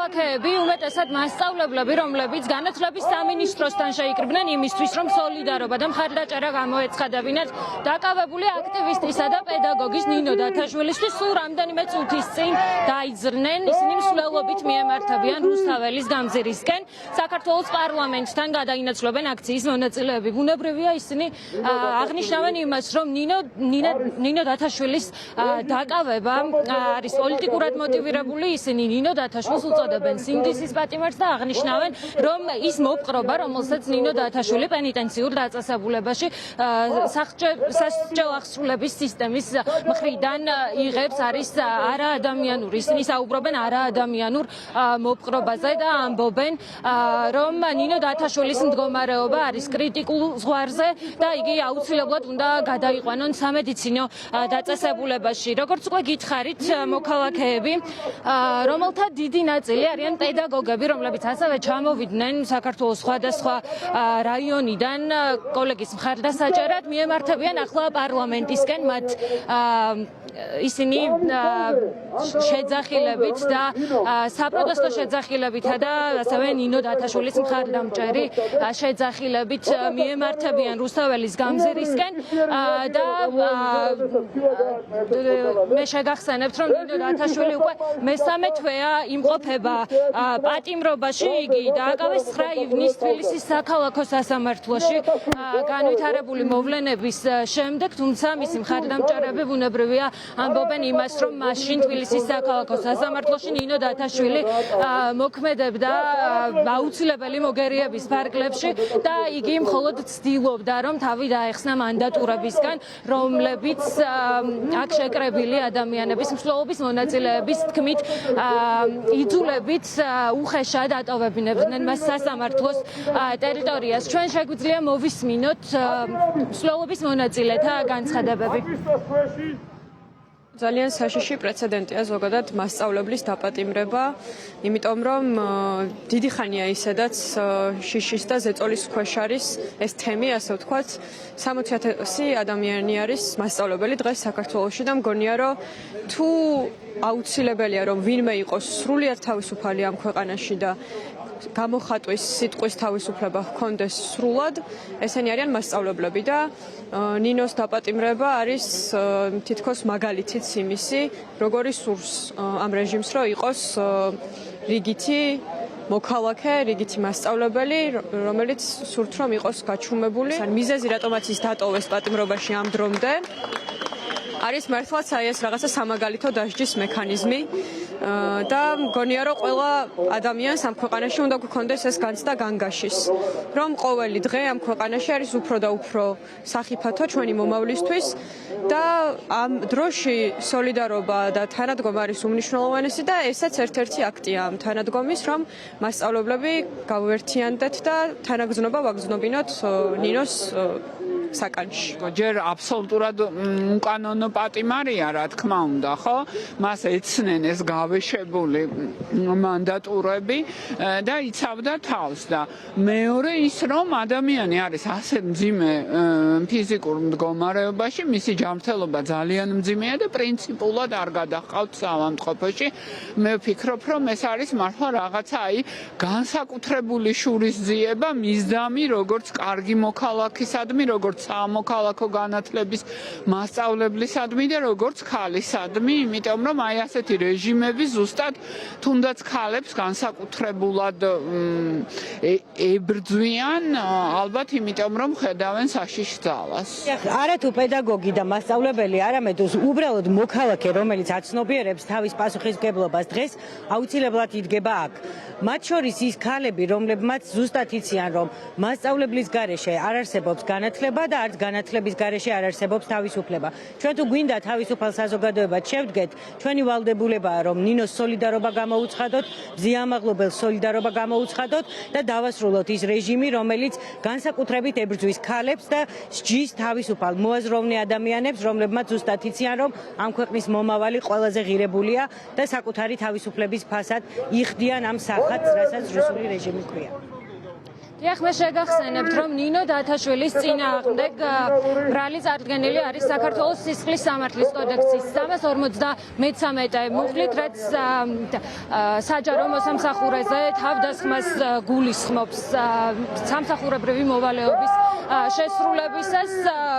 მოქალაქეები, უმეტესად მასწავლებლები, რომლებიც განათლების სამინისტროსთან შეიკრიბნენ იმისთვის, რომ სოლიდარობა და მხარდაჭერა გამოეცხადებინათ დაკავებული აქტივისტისა და პედაგოგის ნინო დათაშვილისთვის სულ რამდენიმე წუთის წინ დაიძრნენ. ისინი მსვლელობით მიემართებიან რუსთაველის გამზირისკენ. საქართველოს პარლამენტთან გადაინაცვლებენ აქციის მონაწილეები. ბუნებრივია ისინი აღნიშნავენ იმას, რომ ნინო დათაშვილის დაკავება არის პოლიტიკურად მოტივირებული. ისინი ნინო დათაშვილს უწოდებენ სინდისის პატიმარს და აღნიშნავენ, რომ ის მოპყრობა, რომელსაც ნინო დათაშვილი პენიტენციურ დაწესებულებაში სასჯელ აღსრულების სისტემის მხრიდან იღებს, არის არაადამიანური. ისინი საუბრობენ არაადამიანურ მოპყრობაზე და ამბობენ, რომ ნინო დათაშვილის მდგომარეობა არის კრიტიკულ ზღვარზე და იგი აუცილებლად უნდა გადაიყვანონ სამედიცინო დაწესებულებაში. როგორც უკვე გითხარით, მოქალაქეები, რომელთა დიდი ნაწილი არიან პედაგოგები, რომლებიც ასევე ჩამოვიდნენ საქართველოს სხვადასხვა რაიონიდან კოლეგის მხარდასაჭერად, მიემართებიან ახლა პარლამენტისკენ. მათ ისინი შეძახილებით და საპროტესტო შეძახილებითა და ასევე ნინო დათაშვილის მხარდამჭერი შეძახილებით მიემართებიან რუსთაველის გამზირისკენ და მე შეგახსენებთ, რომ ნინო დათაშვილი უკვე მესამე თვეა იმყოფება პატიმრობაში. იგი დააკავეს 9 ივნის თბილისის საქალაქო სასამართლოში განვითარებული მოვლენების შემდეგ, თუმცა მისი მხარდამჭერები ბუნებრივია ამბობენ იმას, რომ მაშინ თბილისის საქალაქო სასამართლოში ნინო დათაშვილი მოქმედებდა აუცილებელი მოგერიების ფარგლებში და იგი მხოლოდ ცდილობდა, რომ თავი დაეხსნა მანდატურებისგან, რომლებიც აქ შეკრებილი ადამიანების მსვლელობის მონაწილეების თქმით იძულებით უხეშად ატოვებინებდნენ მას სასამართლოს ტერიტორიას. ჩვენ შეგვიძლია მოვისმინოთ მსვლელობის მონაწილეთა განცხადებები. ძალიან საშიში პრეცედენტია ზოგადად მასწავლებლის დაპატიმრება, იმიტომ რომ დიდი ხანია ისედაც შიშის და ზეწოლის ქვეშ არის ეს თემი, ასე ვთქვათ, 60,000 ადამიანი არის მასწავლებელი დღეს საქართველოში და მგონია, რომ თუ აუცილებელია, რომ ვინმე იყოს სრულიად თავისუფალი ამ ქვეყანაში და გამოხატვის სიტყვის თავისუფლება ჰქონდეს სრულად, ესენი არიან მასწავლებლები და ნინოს დაპატიმრება არის თითქოს მაგალითიც იმისი, როგორი სურს ამ რეჟიმს, რომ იყოს რიგითი მოქალაქე, რიგითი მასწავლებელი, რომელიც სურთ, რომ იყოს გაჩუმებული. მიზეზი, რატომაც ის დატოვეს პატიმრობაში ამ დრომდე, არის მართლაც აი ეს რაღაცა სამაგალითო დასჯის მექანიზმი და მგონია, რომ ყველა ადამიანს ამ ქვეყანაში უნდა გქონდეს ეს განცდა განგაშის, რომ ყოველი დღე ამ ქვეყანაში არის უფრო და უფრო სახიფათო ჩვენი მომავლისთვის და ამ დროში სოლიდარობა და თანადგომა არის უმნიშვნელოვანესი და ესაც ერთ-ერთი აქტია ამ თანადგომის, რომ მასწავლებლები გავუერთიანდეთ და თანაგზნობა ვაგზნობინოთ ნინოს საკანში. ჯერ აბსოლუტურად უკანონო პატიმარია, რა თქმა უნდა, ხო? მას ეცნენ ეს გავეშებული მანდატურები და იცავდა თავს და მეორე ის, რომ ადამიანი არის ასე მძიმე ფიზიკურ მდგომარეობაში, მისი ჯანმრთელობა ძალიან მძიმეა და პრინციპულად არ გადაჰყავთ საავადმყოფოში. მე ვფიქრობ, რომ ეს არის მართლა რაღაცა აი განსაკუთრებული შურისძიება მისდამი, როგორც კარგი მოქალაქისადმი, როგორც სამოქალაქო განათლების მასწავლებლისადმი და როგორც ქალისადმი, იმიტომ რომ აი ასეთი რეჟიმები ზუსტად თუნდაც ქალებს განსაკუთრებულად ებრძვიან, ალბათ იმიტომ რომ ხედავენ საშიშ ძალას. არათუ პედაგოგი და მასწავლებელი, არამედ უბრალოდ მოქალაქე, რომელიც აცნობიერებს თავის პასუხისმგებლობას დღეს, აუცილებლად იდგება აქ. მათ შორის ის ქალები, რომლებმაც ზუსტად იციან, რომ მასწავლებლის გარეშე არ არსებობს განათლება და არც განათლების გარეშე არ არსებობს თავისუფლება. ჩვენ თუ გვინდა თავისუფალ საზოგადოებად შევდგეთ, ჩვენი ვალდებულებაა, რომ ნინოს სოლიდარობა გამოუცხადოთ, მზიამაღლობელს სოლიდარობა გამოუცხადოთ და დავასრულოთ ის რეჟიმი, რომელიც განსაკუთრებით ებრძვის ქალებს და სჯის თავისუფალ მოაზროვნე ადამიანებს, რომლებმაც ზუსტად იციან, რომ ამ ქვეყნის მომავალი ყველაზე ღირებულია და საკუთარი თავისუფლების ფასად იხდიან ამ სახათს, რასაც რუსული რეჟიმი ქვია. დიახ, მე შეგახსენებთ, რომ ნინო დათაშვილის წინააღმდეგ ბრალი წარდგენილი არის საქართველოს სისხლის სამართლის კოდექსის 353 მუხლით, რაც საჯარო მოსამსახურეზე თავდასხმას გულისხმობს სამსახურებრივი მოვალეობის შესრულებისას.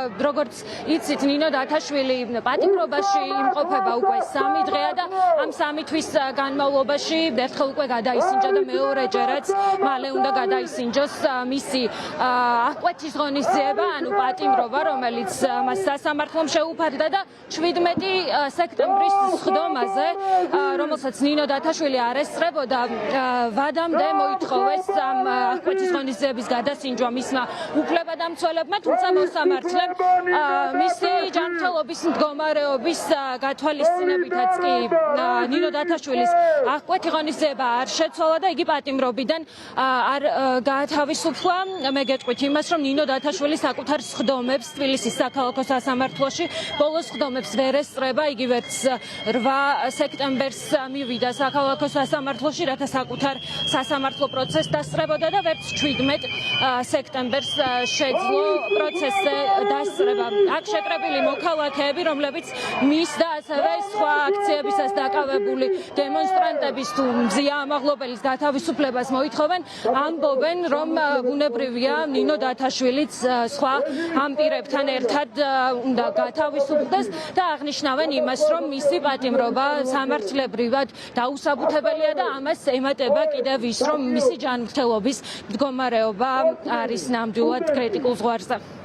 როგორც იცით, ნინო დათაშვილი პატიმრობაში იმყოფება უკვე 3 დღეა და ამ 3 თვის განმავლობაში ერთხელ უკვე გადაისინჯა და მეორეჯერაც მალე უნდა გადაისინჯოს მისი აღკვეთის ღონისძიება, ანუ პატიმრობა, რომელიც მას სასამართლომ შეუფარდა და 17 სექტემბრის სხდომაზე, რომელსაც ნინო დათაშვილი არ ესწრებოდა, ვადამდე მოითხოვეს ამ აღკვეთის ღონისძიების გადასინჯვა მისმა უფლებადამცველებმა, თუმცა მოსამართლემ მისი ჯანმრთელობის მდგომარეობის გათვალისწინებითაც კი ნინო დათაშვილის აღკვეთი ღონისძიება არ შეცვალა და იგი პატიმრობიდან არ გაათავისუფლა. მე გეტყვით იმას, რომ ნინო დათაშვილი საკუთარ სხდომებს თბილისის საქალაქო სასამართლოში ბოლოს სხდომებს ვერ ესწრება, იგი ვერც 8 სექტემბერს მივიდა საქალაქო სასამართლოში, რათა საკუთარ სასამართლო პროცესს დასწრებოდა და ვერც 17 სექტემბერს შეძლო პროცესზე დასწრება. აქ შეკრებილი მოქალაქეები, რომლებიც მის და ასევე სხვა აქციებისას დაკავებული დემონსტრანტების თუ მზია ამაღლობელის გათავისუფლებას მოითხოვენ, ამბობენ, რომ ბუნებრივია ნინო დათაშვილიც სხვა ამ პირებთან ერთად უნდა გათავისუფლდეს და აღნიშნავენ იმას, რომ მისი პატიმრობა სამართლებრივად დაუსაბუთებელია და ამას ემატება კიდევ ის, რომ მისი ჯანმრთელობის მდგომარეობა არის ნამდვილად კრიტიკულ ზღვარზე.